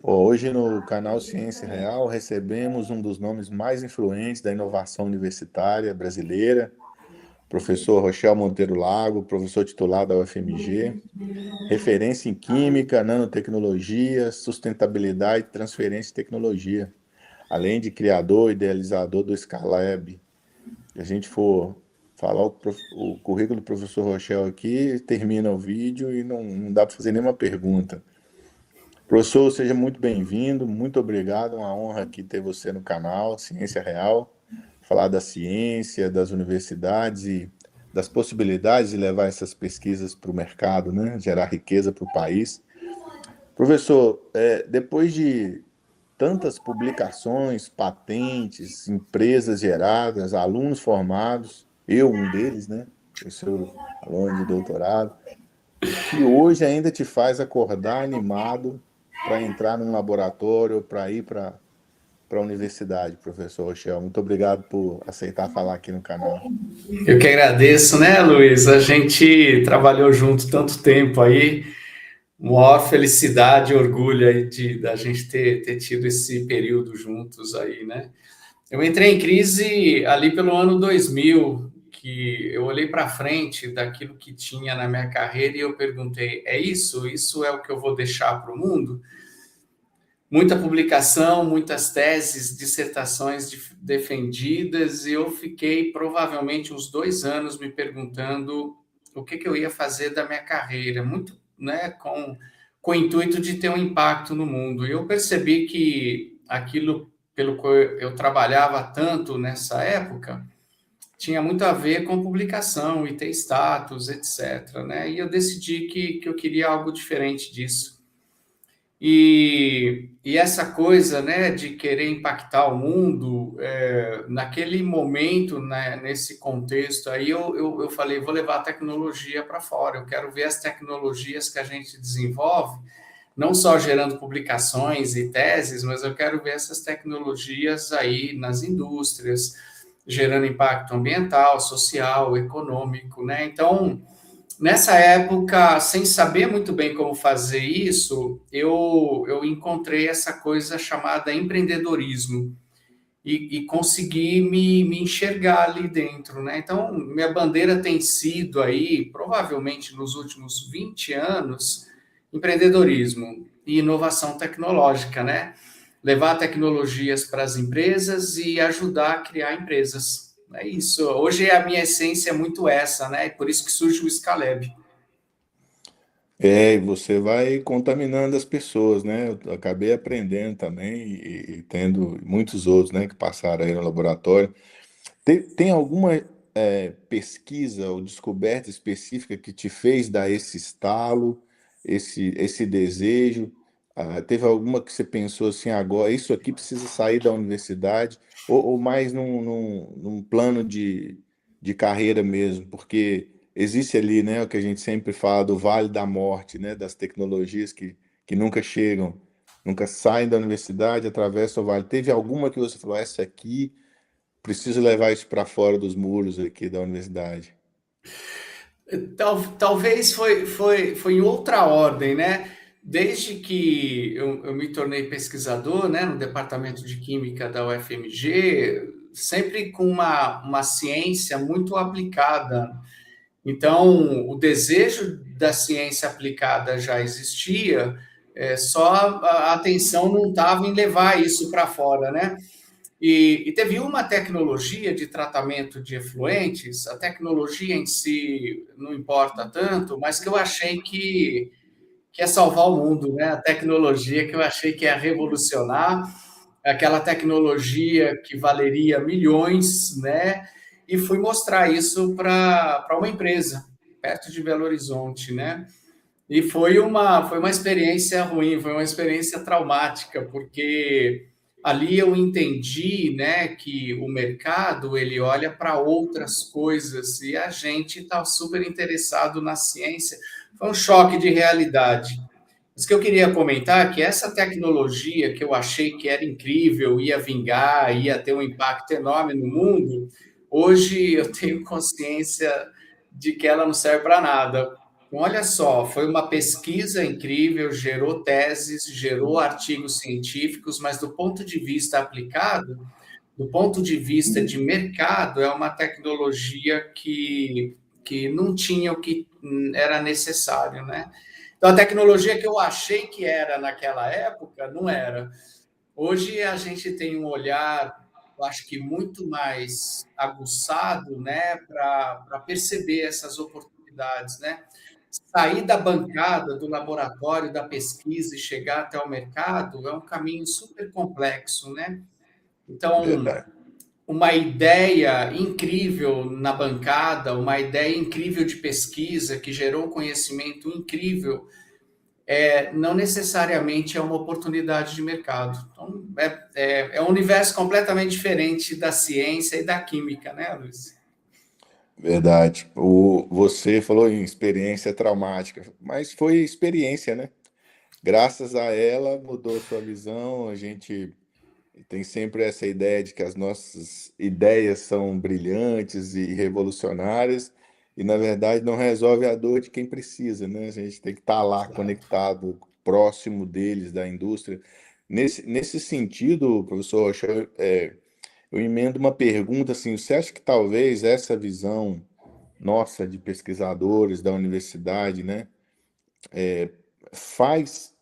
Hoje, no canal Ciência Real, recebemos um dos nomes mais influentes da inovação universitária brasileira, professor Rochel Monteiro Lago, professor titular da UFMG, referência em química, nanotecnologia, sustentabilidade e transferência de tecnologia, além de criador e idealizador do Scalab. Se a gente for falar o currículo do professor Rochel aqui, termina o vídeo e não dá para fazer nenhuma pergunta. Professor, seja muito bem-vindo, muito obrigado, é uma honra aqui ter você no canal Ciência Real, falar da ciência, das universidades e das possibilidades de levar essas pesquisas para o mercado, né? Gerar riqueza para o país. Professor, depois de tantas publicações, patentes, empresas geradas, alunos formados, eu um deles, né? Eu sou aluno de doutorado. O que hoje ainda te faz acordar animado para entrar num laboratório, para ir para a universidade, professor Rochel? Muito obrigado por aceitar falar aqui no canal. Eu que agradeço, né, Luiz? A gente trabalhou junto tanto tempo aí, maior felicidade e orgulho aí da gente ter tido esse período juntos aí, né? Eu entrei em crise ali pelo ano 2000, que eu olhei para frente daquilo que tinha na minha carreira e eu perguntei: é isso? Isso é o que eu vou deixar para o mundo? Muita publicação, muitas teses, dissertações defendidas, e eu fiquei provavelmente uns 2 anos me perguntando o que eu ia fazer da minha carreira, muito, né, com o intuito de ter um impacto no mundo. E eu percebi que aquilo pelo que eu trabalhava tanto nessa época tinha muito a ver com publicação e ter status, etc., né? E eu decidi que eu queria algo diferente disso. E essa coisa, né, de querer impactar o mundo, naquele momento, né, nesse contexto, aí eu falei, vou levar a tecnologia para fora, eu quero ver as tecnologias que a gente desenvolve, não só gerando publicações e teses, mas eu quero ver essas tecnologias aí nas indústrias, gerando impacto ambiental, social, econômico, né? Então, nessa época, sem saber muito bem como fazer isso, eu encontrei essa coisa chamada empreendedorismo e consegui me enxergar ali dentro, né? Então, minha bandeira tem sido aí, provavelmente nos últimos 20 anos, empreendedorismo e inovação tecnológica, né? Levar tecnologias para as empresas e ajudar a criar empresas. É isso. Hoje a minha essência é muito essa, né? E por isso que surge o Scalab. E você vai contaminando as pessoas, né? Eu acabei aprendendo também e tendo muitos outros, né, que passaram aí no laboratório. Tem alguma pesquisa ou descoberta específica que te fez dar esse estalo, esse desejo? Teve alguma que você pensou assim, agora isso aqui precisa sair da universidade, ou mais num plano de carreira mesmo? Porque existe ali, né, o que a gente sempre fala do vale da morte, né, das tecnologias que nunca chegam, nunca saem da universidade, atravessam o vale. Teve alguma que você falou, essa aqui. Preciso levar isso para fora dos muros aqui da universidade. Talvez foi em outra ordem, né? Desde que eu me tornei pesquisador, né, no departamento de Química da UFMG, sempre com uma ciência muito aplicada. Então, o desejo da ciência aplicada já existia, só a atenção não estava em levar isso para fora, né? E teve uma tecnologia de tratamento de efluentes, a tecnologia em si não importa tanto, mas que eu achei que ia salvar o mundo, né? A tecnologia que eu achei que ia revolucionar, aquela tecnologia que valeria milhões, né? E fui mostrar isso para uma empresa, perto de Belo Horizonte, né? E foi uma experiência ruim, foi uma experiência traumática, porque ali eu entendi, né, que o mercado ele olha para outras coisas e a gente está super interessado na ciência. Foi um choque de realidade. Mas que eu queria comentar é que essa tecnologia que eu achei que era incrível, ia vingar, ia ter um impacto enorme no mundo, hoje eu tenho consciência de que ela não serve para nada. olha só, foi uma pesquisa incrível, gerou teses, gerou artigos científicos, mas do ponto de vista aplicado, do ponto de vista de mercado, é uma tecnologia que não tinha o que era necessário, né? Então, a tecnologia que eu achei que era naquela época, não era. Hoje a gente tem um olhar, eu acho que muito mais aguçado, né, para perceber essas oportunidades, né? Sair da bancada, do laboratório, da pesquisa e chegar até o mercado é um caminho super complexo, né? Então, Verdade. uma ideia incrível na bancada, uma ideia incrível de pesquisa que gerou um conhecimento incrível, não necessariamente é uma oportunidade de mercado. Então, é um universo completamente diferente da ciência e da química, né, Luiz? Verdade. Você falou em experiência traumática, mas foi experiência, né? Graças a ela mudou sua visão. A gente tem sempre essa ideia de que as nossas ideias são brilhantes e revolucionárias, e na verdade não resolve a dor de quem precisa, né? A gente tem que estar lá conectado, próximo deles, da indústria. Nesse sentido, professor Rocha, eu emendo uma pergunta assim: você acha que talvez essa visão nossa de pesquisadores da universidade, né, faz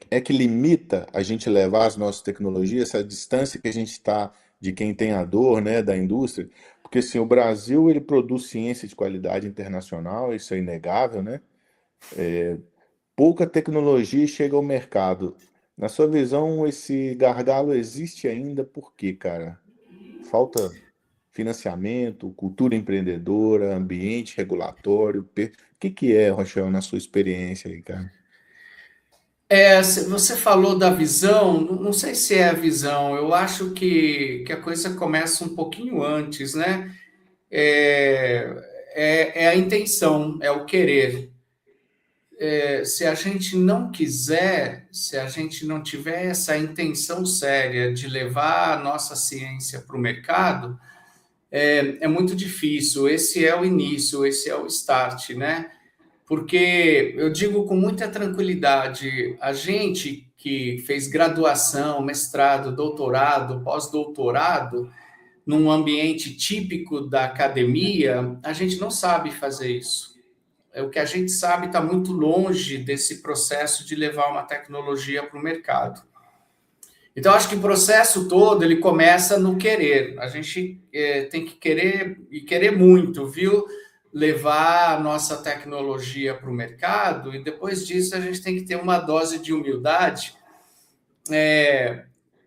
é que limita a gente levar as nossas tecnologias, essa distância que a gente está de quem tem a dor, né, da indústria, porque assim, o Brasil ele produz ciência de qualidade internacional, isso é inegável, né? Pouca tecnologia chega ao mercado. Na sua visão, esse gargalo existe ainda por quê, cara? Falta financiamento, cultura empreendedora, ambiente regulatório. O que que é, Rochel, na sua experiência aí, cara? Você falou da visão, não sei se é a visão, eu acho que a coisa começa um pouquinho antes, né? É a intenção, é o querer. Se a gente não quiser, se a gente não tiver essa intenção séria de levar a nossa ciência para o mercado, é muito difícil. Esse é o início, esse é o start, né? Porque eu digo com muita tranquilidade, a gente que fez graduação, mestrado, doutorado, pós-doutorado, num ambiente típico da academia, a gente não sabe fazer isso. O que a gente sabe está muito longe desse processo de levar uma tecnologia para o mercado. Então, acho que o processo todo ele começa no querer. A gente tem que querer e querer muito, viu? Levar a nossa tecnologia para o mercado e depois disso a gente tem que ter uma dose de humildade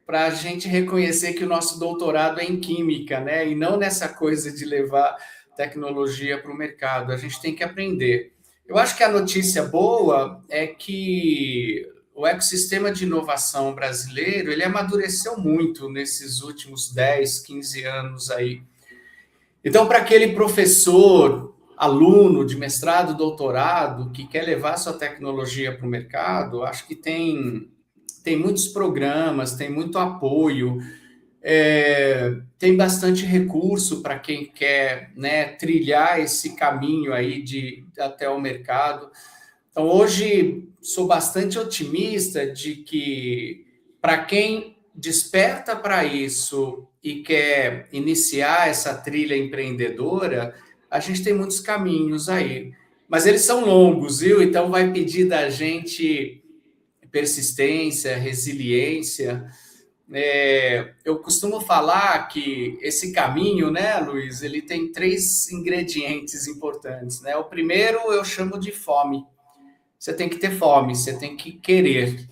para a gente reconhecer que o nosso doutorado é em química, né? E não nessa coisa de levar tecnologia para o mercado. A gente tem que aprender. Eu acho que a notícia boa é que o ecossistema de inovação brasileiro ele amadureceu muito nesses últimos 10, 15 anos aí. Então, para aquele professor, aluno de mestrado, doutorado, que quer levar sua tecnologia para o mercado, acho que tem muitos programas, tem muito apoio, tem bastante recurso para quem quer, né, trilhar esse caminho aí até o mercado. Então, hoje, sou bastante otimista de que, para quem desperta para isso e quer iniciar essa trilha empreendedora, a gente tem muitos caminhos aí. Mas eles são longos, viu? Então, vai pedir da gente persistência, resiliência. Eu costumo falar que esse caminho, né, Luiz, ele tem três ingredientes importantes, né? O primeiro eu chamo de fome. Você tem que ter fome, você tem que querer.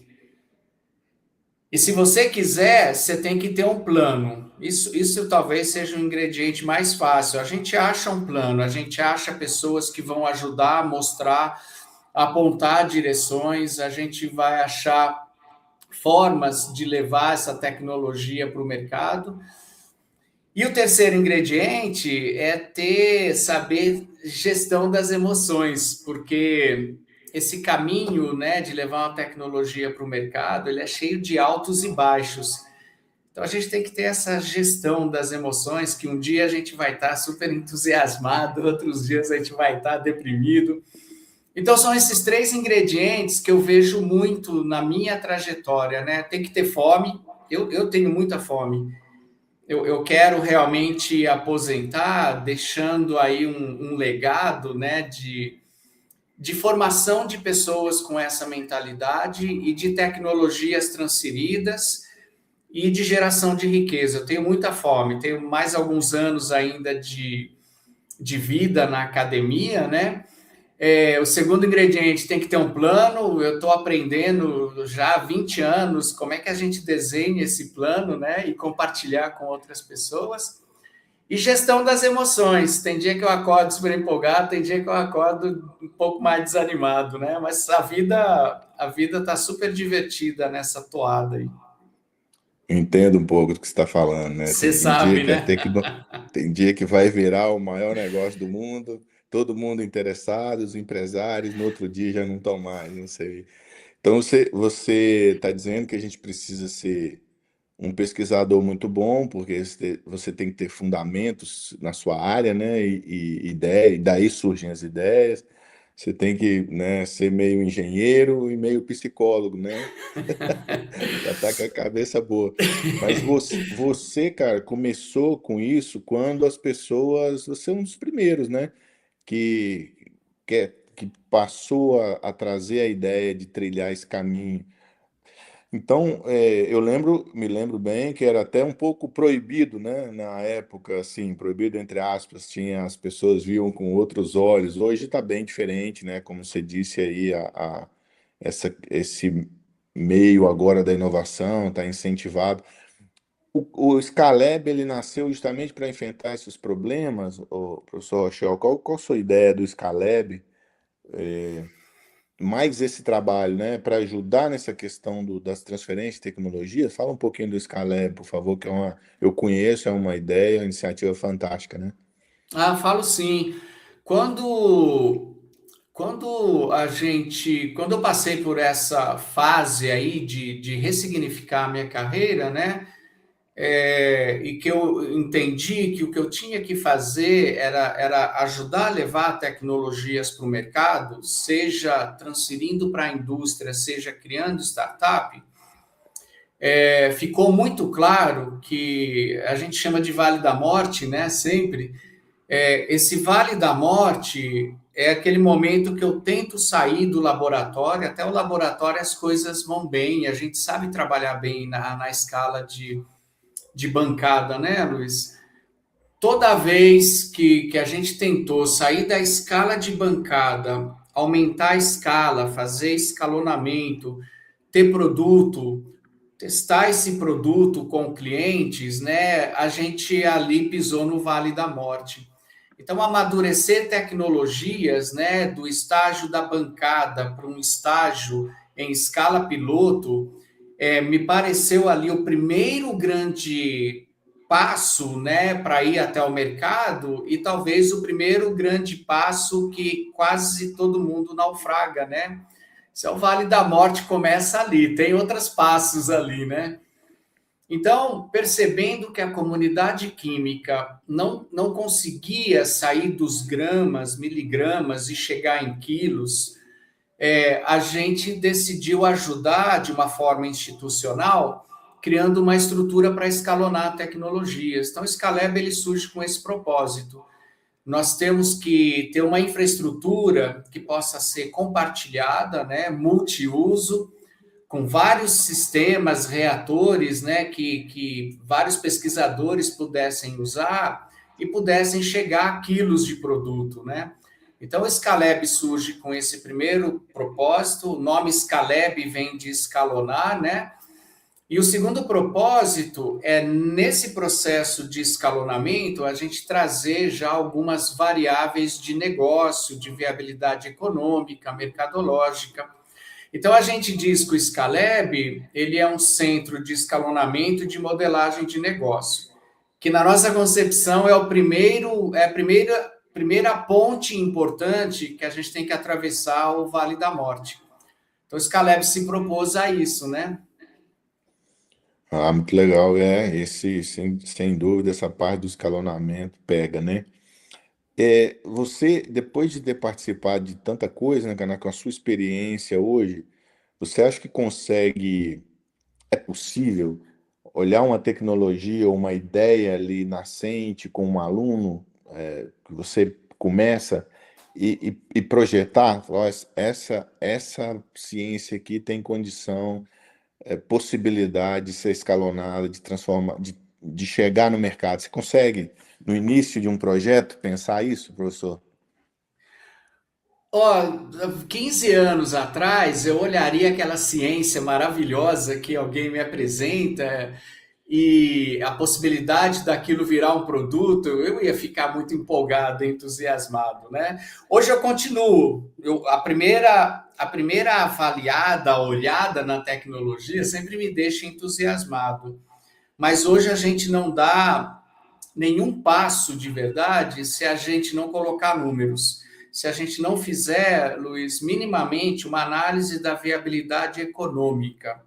E se você quiser, você tem que ter um plano. Isso talvez seja o ingrediente mais fácil. A gente acha um plano, a gente acha pessoas que vão ajudar a mostrar, apontar direções, a gente vai achar formas de levar essa tecnologia para o mercado. E o terceiro ingrediente é saber gestão das emoções, porque esse caminho, né, de levar uma tecnologia para o mercado, ele é cheio de altos e baixos. Então, a gente tem que ter essa gestão das emoções, que um dia a gente vai estar super entusiasmado, outros dias a gente vai estar deprimido. Então, são esses três ingredientes que eu vejo muito na minha trajetória, né? Tem que ter fome, eu tenho muita fome. Eu quero realmente aposentar, deixando aí um legado, né, de formação de pessoas com essa mentalidade e de tecnologias transferidas e de geração de riqueza. Eu tenho muita fome, tenho mais alguns anos ainda de vida na academia, né? O segundo ingrediente tem que ter um plano. Eu estou aprendendo já há 20 anos como é que a gente desenha esse plano, né? E compartilhar com outras pessoas. E gestão das emoções. Tem dia que eu acordo super empolgado, tem dia que eu acordo um pouco mais desanimado, né? Mas a vida está super divertida nessa toada aí. Entendo um pouco do que você está falando, né? Você Tem dia sabe, que né? até que tem dia que vai virar o maior negócio do mundo, todo mundo interessado, os empresários, no outro dia já não estão mais, não sei. Então você está dizendo que a gente precisa ser um pesquisador muito bom, porque você tem que ter fundamentos na sua área, né? E ideia, e daí surgem as ideias. Você tem que, né, ser meio engenheiro e meio psicólogo, né? Para estar com a cabeça boa. Mas você, cara, começou com isso quando as pessoas. Você é um dos primeiros, né? Que, que passou a trazer a ideia de trilhar esse caminho. Então, me lembro bem que era até um pouco proibido, né? Na época, assim, proibido entre aspas, tinha as pessoas viam com outros olhos. Hoje está bem diferente, né? Como você disse aí, esse meio agora da inovação está incentivado. O Scaleb, ele nasceu justamente para enfrentar esses problemas, o professor Rochel. Qual a sua ideia do Scaleb? Mais esse trabalho, né, para ajudar nessa questão das transferências de tecnologia. Fala um pouquinho do Scaleb, por favor, que eu conheço, é uma ideia, uma iniciativa fantástica, né? Ah, falo sim. Quando quando eu passei por essa fase aí de ressignificar a minha carreira, né? E que eu entendi que o que eu tinha que fazer era ajudar a levar tecnologias para o mercado, seja transferindo para a indústria, seja criando startup. Ficou muito claro que a gente chama de Vale da Morte, né? Sempre. Esse Vale da Morte é aquele momento que eu tento sair do laboratório, até o laboratório as coisas vão bem, a gente sabe trabalhar bem na escala de bancada, né, Luiz? Toda vez que a gente tentou sair da escala de bancada, aumentar a escala, fazer escalonamento, ter produto, testar esse produto com clientes, né, a gente ali pisou no Vale da Morte. Então, amadurecer tecnologias, né, do estágio da bancada para um estágio em escala piloto, me pareceu ali o primeiro grande passo, né, para ir até o mercado e talvez o primeiro grande passo que quase todo mundo naufraga, né? Se é o Vale da Morte, começa ali, tem outros passos ali, né? Então, percebendo que a comunidade química não conseguia sair dos gramas, miligramas e chegar em quilos, a gente decidiu ajudar de uma forma institucional, criando uma estrutura para escalonar tecnologias. Então, o Scaleb ele surge com esse propósito. Nós temos que ter uma infraestrutura que possa ser compartilhada, né, multiuso, com vários sistemas, reatores, né, que vários pesquisadores pudessem usar e pudessem chegar a quilos de produto, né? Então, o Scaleb surge com esse primeiro propósito, o nome Scaleb vem de escalonar, né? E o segundo propósito é, nesse processo de escalonamento, a gente trazer já algumas variáveis de negócio, de viabilidade econômica, mercadológica. Então, a gente diz que o Scaleb, ele é um centro de escalonamento e de modelagem de negócio, que na nossa concepção é a primeira ponte importante que a gente tem que atravessar o Vale da Morte. Então, o Scaleb se propôs a isso, né? Ah, muito legal. Sem dúvida, essa parte do escalonamento pega, né? Você, depois de ter participado de tanta coisa, né, cara, com a sua experiência hoje, você acha que consegue, é possível olhar uma tecnologia ou uma ideia ali nascente com um aluno, que você começa e projetar, falar, "Ó, essa ciência aqui tem condição, possibilidade de ser escalonada, de transformar, de chegar no mercado. Você consegue, no início de um projeto, pensar isso, professor? Ó, 15 anos atrás, eu olharia aquela ciência maravilhosa que alguém me apresenta e a possibilidade daquilo virar um produto, eu ia ficar muito empolgado, entusiasmado, né? Hoje eu continuo. A primeira avaliada, olhada na tecnologia sempre me deixa entusiasmado. Mas hoje a gente não dá nenhum passo de verdade se a gente não colocar números. Se a gente não fizer, Luiz, minimamente uma análise da viabilidade econômica.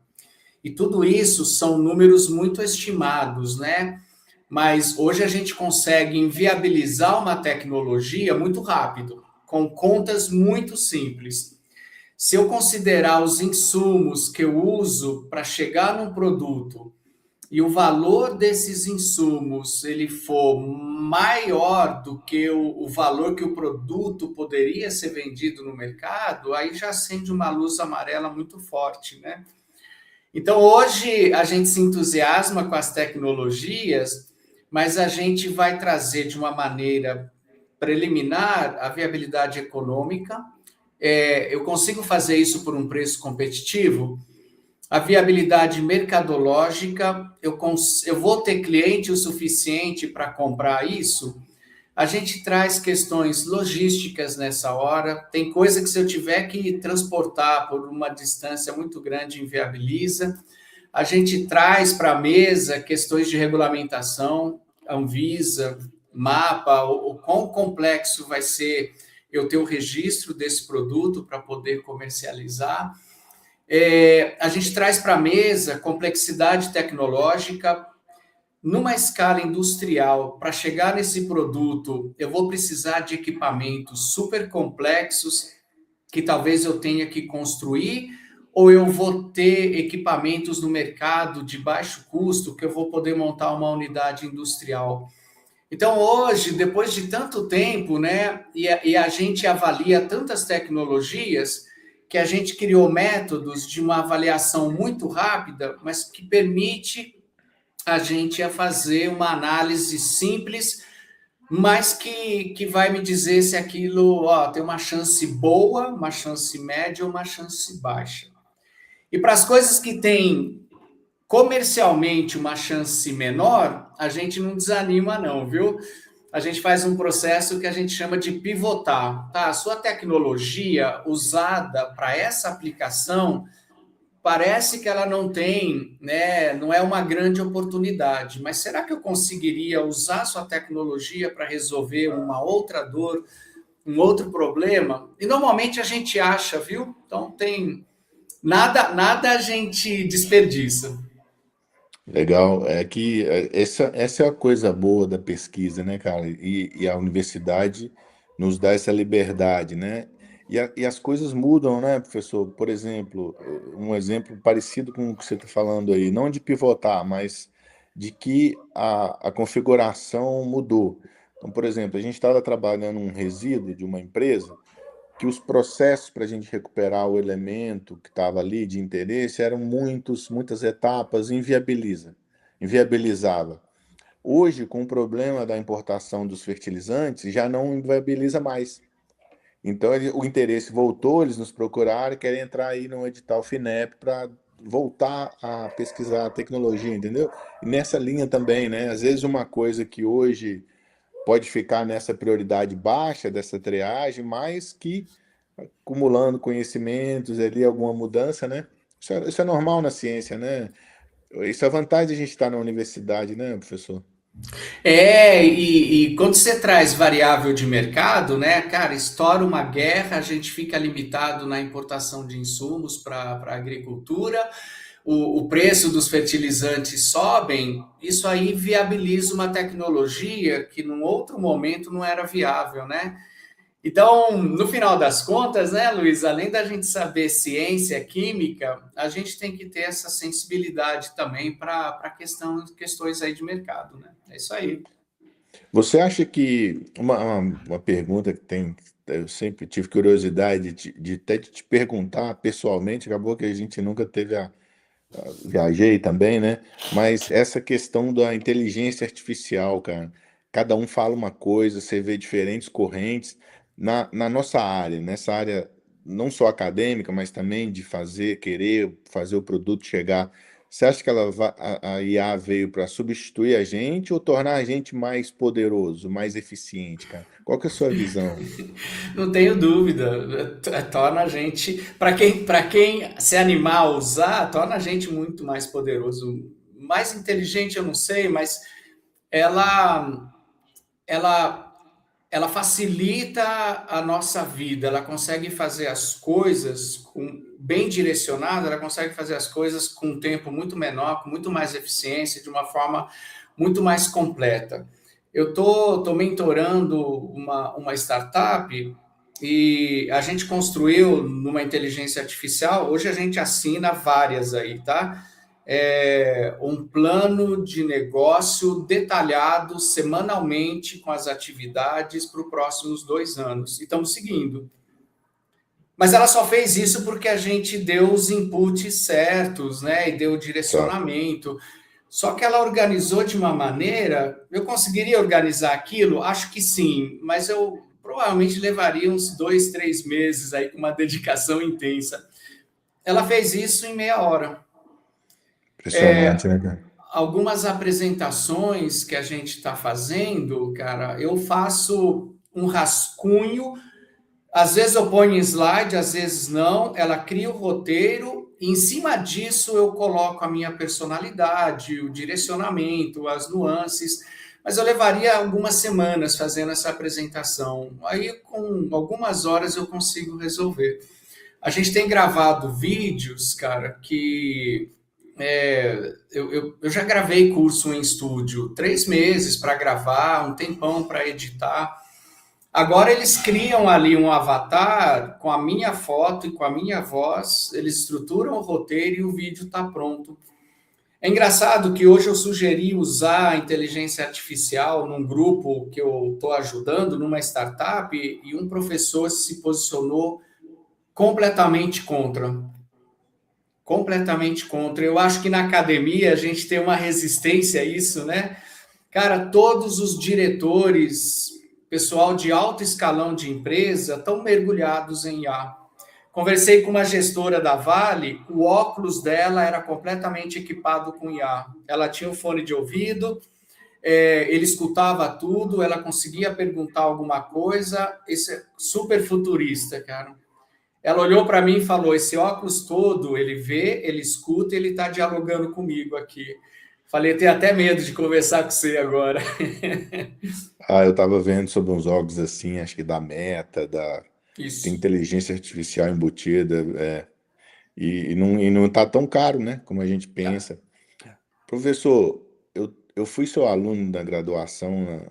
E tudo isso são números muito estimados, né? Mas hoje a gente consegue inviabilizar uma tecnologia muito rápido, com contas muito simples. Se eu considerar os insumos que eu uso para chegar num produto e o valor desses insumos ele for maior do que o valor que o produto poderia ser vendido no mercado, aí já acende uma luz amarela muito forte, né? Então hoje a gente se entusiasma com as tecnologias, mas a gente vai trazer de uma maneira preliminar a viabilidade econômica. Eu consigo fazer isso por um preço competitivo? A viabilidade mercadológica, eu vou ter cliente o suficiente para comprar isso? A gente traz questões logísticas nessa hora. Tem coisa que, se eu tiver que transportar por uma distância muito grande, inviabiliza. A gente traz para a mesa questões de regulamentação, Anvisa, mapa, o quão complexo vai ser eu ter o registro desse produto para poder comercializar. A gente traz para a mesa complexidade tecnológica. Numa escala industrial, para chegar nesse produto, eu vou precisar de equipamentos super complexos que talvez eu tenha que construir, ou eu vou ter equipamentos no mercado de baixo custo que eu vou poder montar uma unidade industrial. Então, hoje, depois de tanto tempo, né, e a gente avalia tantas tecnologias, que a gente criou métodos de uma avaliação muito rápida, mas que permite a gente a fazer uma análise simples, mas que vai me dizer se aquilo tem uma chance boa, uma chance média ou uma chance baixa. E para as coisas que têm comercialmente uma chance menor, a gente não desanima não, viu? A gente faz um processo que a gente chama de pivotar. Tá? A sua tecnologia usada para essa aplicação parece que ela não tem, né, não é uma grande oportunidade, mas será que eu conseguiria usar sua tecnologia para resolver uma outra dor, um outro problema? E normalmente a gente acha, viu? Então tem nada a gente desperdiça. Legal, é que essa é a coisa boa da pesquisa, né, cara? E a universidade nos dá essa liberdade, né? E as coisas mudam, né, professor? Por exemplo, um exemplo parecido com o que você está falando aí, não de pivotar, mas de que a configuração mudou. Então, por exemplo, a gente estava trabalhando um resíduo de uma empresa que os processos para a gente recuperar o elemento que estava ali de interesse eram muitas etapas, inviabilizava. Hoje, com o problema da importação dos fertilizantes, já não inviabiliza mais. Então, o interesse voltou, eles nos procuraram, querem entrar aí no edital FINEP para voltar a pesquisar a tecnologia, entendeu? E nessa linha também, né? Às vezes uma coisa que hoje pode ficar nessa prioridade baixa dessa triagem, mas que acumulando conhecimentos ali, alguma mudança, né? Isso é normal na ciência, né? Isso é a vantagem de a gente estar na universidade, né, professor? E quando você traz variável de mercado, né, cara, estoura uma guerra, a gente fica limitado na importação de insumos para a agricultura, o preço dos fertilizantes sobem, isso aí viabiliza uma tecnologia que num outro momento não era viável, né? Então, no final das contas, né, Luiz, além da gente saber ciência, química, a gente tem que ter essa sensibilidade também para questões aí de mercado, né? É isso aí. Você acha que uma pergunta que tem, eu sempre tive curiosidade de até de te perguntar pessoalmente, acabou que a gente nunca teve viajei também, né? Mas essa questão da inteligência artificial, cara, cada um fala uma coisa, você vê diferentes correntes na nossa área, nessa área não só acadêmica, mas também de fazer, querer fazer o produto chegar. Você acha que a IA veio para substituir a gente ou tornar a gente mais poderoso, mais eficiente, cara? Qual que é a sua visão? Não tenho dúvida, torna a gente, para quem se animar a usar, torna a gente muito mais poderoso. Mais inteligente, eu não sei, mas ela, ela ela facilita a nossa vida, ela consegue fazer as coisas bem direcionada, ela consegue fazer as coisas com um tempo muito menor, com muito mais eficiência, de uma forma muito mais completa. Eu tô mentorando uma startup e a gente construiu numa inteligência artificial, hoje a gente assina várias aí, tá? Um plano de negócio detalhado semanalmente com as atividades para os próximos 2 anos. E estamos seguindo. Mas ela só fez isso porque a gente deu os inputs certos, né? E deu o Só. direcionamento. Só que ela organizou de uma maneira. Eu conseguiria organizar aquilo? Acho que sim, mas eu provavelmente levaria uns 2, 3 meses aí com uma dedicação intensa. Ela fez isso em meia hora. Impressionante, né, cara? Algumas apresentações que a gente está fazendo, cara, eu faço um rascunho, às vezes eu ponho em slide, às vezes não, ela cria o roteiro, e em cima disso eu coloco a minha personalidade, o direcionamento, as nuances, mas eu levaria algumas semanas fazendo essa apresentação. Aí, com algumas horas, eu consigo resolver. A gente tem gravado vídeos, cara, que eu já gravei curso em estúdio, 3 meses para gravar, um tempão para editar. Agora eles criam ali um avatar com a minha foto e com a minha voz, eles estruturam o roteiro e o vídeo está pronto. É engraçado que hoje eu sugeri usar a inteligência artificial num grupo que eu estou ajudando, numa startup, e um professor se posicionou completamente contra. Completamente contra. Eu acho que na academia a gente tem uma resistência a isso, né? Cara, todos os diretores, pessoal de alto escalão de empresa, estão mergulhados em IA. Conversei com uma gestora da Vale, o óculos dela era completamente equipado com IA. Ela tinha um fone de ouvido, ele escutava tudo, ela conseguia perguntar alguma coisa. Esse é super futurista, cara. Ela olhou para mim e falou: esse óculos todo, ele vê, ele escuta, ele está dialogando comigo aqui. Falei, tenho até medo de conversar com você agora. Ah, eu estava vendo sobre uns jogos assim, acho que da Meta, que tem Isso. inteligência artificial embutida, e não tá tão caro, né, como a gente Tá. pensa. Professor, eu fui seu aluno da graduação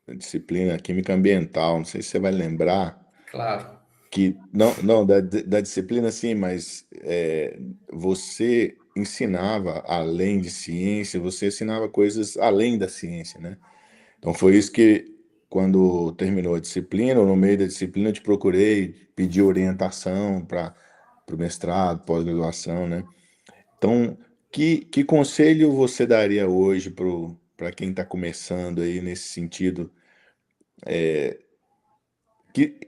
na disciplina Química Ambiental, não sei se você vai lembrar, Claro. que, não, da disciplina sim, mas você ensinava além de ciência, você ensinava coisas além da ciência, né? Então foi isso que, quando terminou a disciplina, ou no meio da disciplina, eu te procurei, pedi orientação para o mestrado, pós-graduação, né? Então, que conselho você daria hoje para quem está começando aí nesse sentido?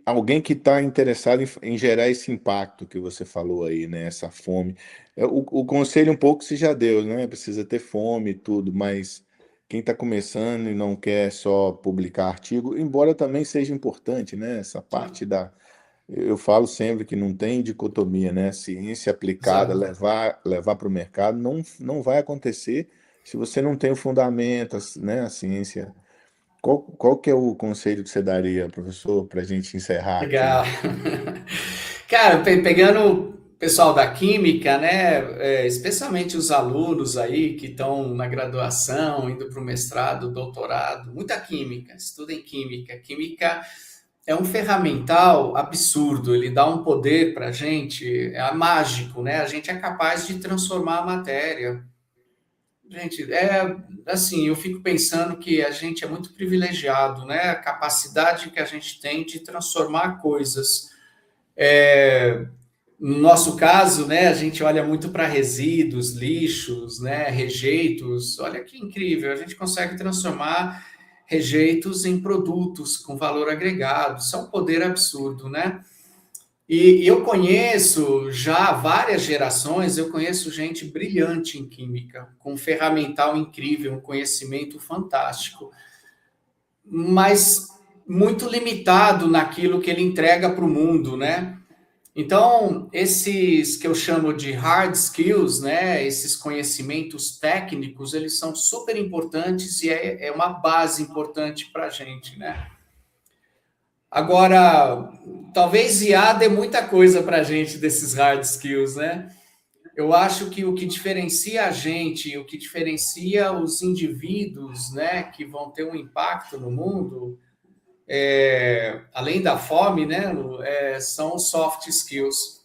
Alguém que está interessado em gerar esse impacto que você falou aí, né? Essa fome. O conselho um pouco se já deu, né? Precisa ter fome e tudo, mas quem está começando e não quer só publicar artigo, embora também seja importante, né? Essa Sim. parte da. Eu falo sempre que não tem dicotomia, né? Ciência aplicada, Exato. levar para o mercado, não vai acontecer se você não tem o fundamento, né? A ciência. Qual que é o conselho que você daria, professor, para a gente encerrar aqui? Legal. Cara, pegando. pessoal da química, né, especialmente os alunos aí que estão na graduação, indo para o mestrado, doutorado, muita química, estudem química. Química é um ferramental absurdo, ele dá um poder para a gente, é mágico, né? A gente é capaz de transformar a matéria. Gente, é assim, eu fico pensando que a gente é muito privilegiado, né? A capacidade que a gente tem de transformar coisas. No nosso caso, né, a gente olha muito para resíduos, lixos, né, rejeitos. Olha que incrível, a gente consegue transformar rejeitos em produtos com valor agregado. Isso é um poder absurdo, né? E eu conheço já várias gerações, eu conheço gente brilhante em química, com um ferramental incrível, um conhecimento fantástico, mas muito limitado naquilo que ele entrega para o mundo, né? Então, esses que eu chamo de hard skills, né, esses conhecimentos técnicos, eles são super importantes e é uma base importante para a gente, né? Agora, talvez IA dê muita coisa para a gente desses hard skills, né? Eu acho que o que diferencia a gente, o que diferencia os indivíduos, né, que vão ter um impacto no mundo, além da fome, né, são os soft skills.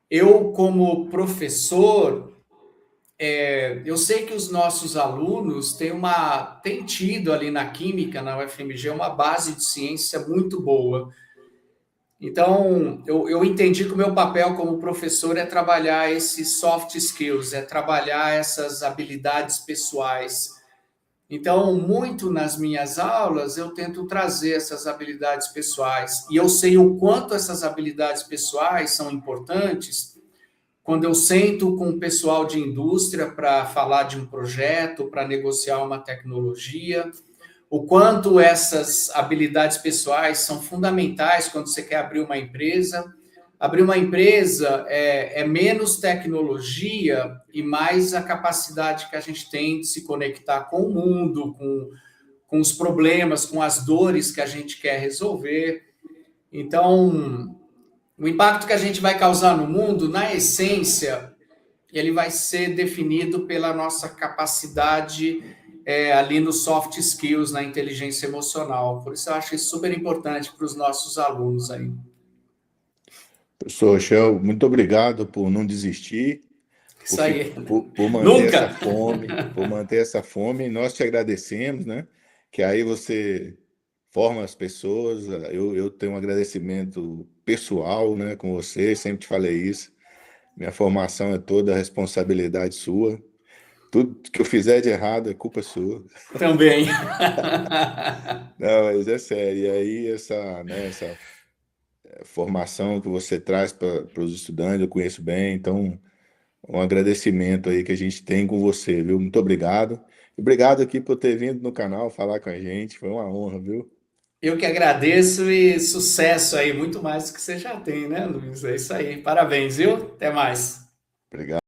Eu, como professor, eu sei que os nossos alunos têm tido ali na Química, na UFMG, uma base de ciência muito boa. Então, eu entendi que o meu papel como professor é trabalhar esses soft skills, é trabalhar essas habilidades pessoais. Então, muito nas minhas aulas, eu tento trazer essas habilidades pessoais. E eu sei o quanto essas habilidades pessoais são importantes quando eu sento com o pessoal de indústria para falar de um projeto, para negociar uma tecnologia, o quanto essas habilidades pessoais são fundamentais quando você quer abrir uma empresa. Abrir uma empresa é menos tecnologia e mais a capacidade que a gente tem de se conectar com o mundo, com os problemas, com as dores que a gente quer resolver. Então, o impacto que a gente vai causar no mundo, na essência, ele vai ser definido pela nossa capacidade ali nos soft skills, na inteligência emocional. Por isso eu acho isso super importante para os nossos alunos aí. Professor Rochel, muito obrigado por não desistir, Isso aí. por manter essa Nunca! fome, por manter essa fome. Nós te agradecemos, né? Que aí você forma as pessoas. Eu tenho um agradecimento pessoal, né, com você, sempre te falei isso. Minha formação é toda responsabilidade sua. Tudo que eu fizer de errado é culpa sua. Também. Não, mas é sério. E aí essa formação que você traz para os estudantes, eu conheço bem, então um agradecimento aí que a gente tem com você, viu? Muito obrigado. Obrigado aqui por ter vindo no canal falar com a gente, foi uma honra, viu? Eu que agradeço e sucesso aí, muito mais do que você já tem, né, Luiz? É isso aí. Parabéns, viu? Até mais. Obrigado.